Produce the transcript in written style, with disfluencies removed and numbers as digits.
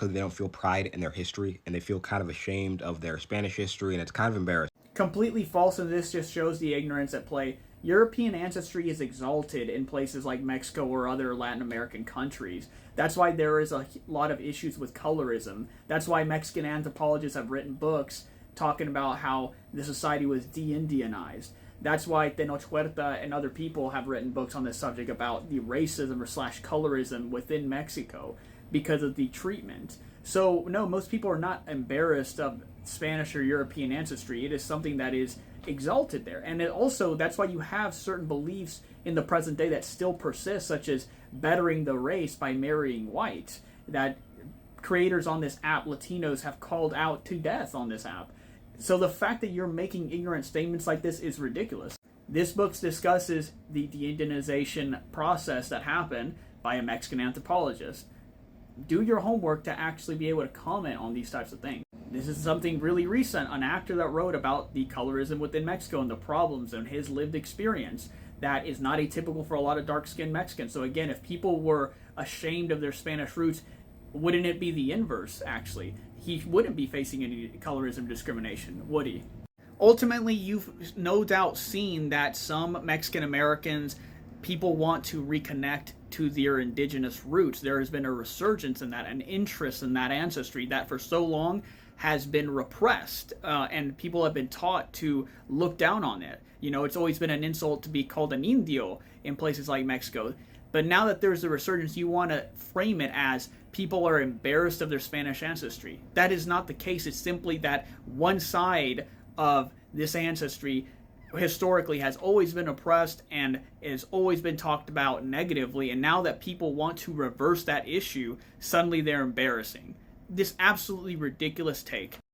because they don't feel pride in their history and they feel kind of ashamed of their Spanish history, and it's kind of embarrassing. Completely false, and this just shows the ignorance at play. European ancestry is exalted in places like Mexico or other Latin American countries. That's why there is a lot of issues with colorism. That's why Mexican anthropologists have written books talking about how the society was de-Indianized. That's why Tenochtitlan and other people have written books on this subject about the racism or slash colorism within Mexico because of the treatment. So no, most people are not embarrassed of Spanish or European ancestry. It is something that is exalted there. And it also, that's why you have certain beliefs in the present day that still persist, such as bettering the race by marrying white, that creators on this app, Latinos, have called out to death on this app. So the fact that you're making ignorant statements like this is ridiculous. This book discusses the deionization process that happened by a Mexican anthropologist. Do your homework to actually be able to comment on these types of things. This is something really recent. An actor that wrote about the colorism within Mexico and the problems and his lived experience that is not atypical for a lot of dark-skinned Mexicans. So again, if people were ashamed of their Spanish roots, wouldn't it be the inverse, actually? He wouldn't be facing any colorism discrimination, would he? Ultimately, you've no doubt seen that some Mexican Americans, people want to reconnect to their indigenous roots. There has been a resurgence in that, an interest in that ancestry that for so long has been repressed, and people have been taught to look down on it. You know, it's always been an insult to be called an indio in places like Mexico. But now that there's a resurgence, you want to frame it as people are embarrassed of their Spanish ancestry. That is not the case. It's simply that one side of this ancestry historically has always been oppressed and has always been talked about negatively, and now that people want to reverse that issue, suddenly they're embarrassing. This absolutely ridiculous take.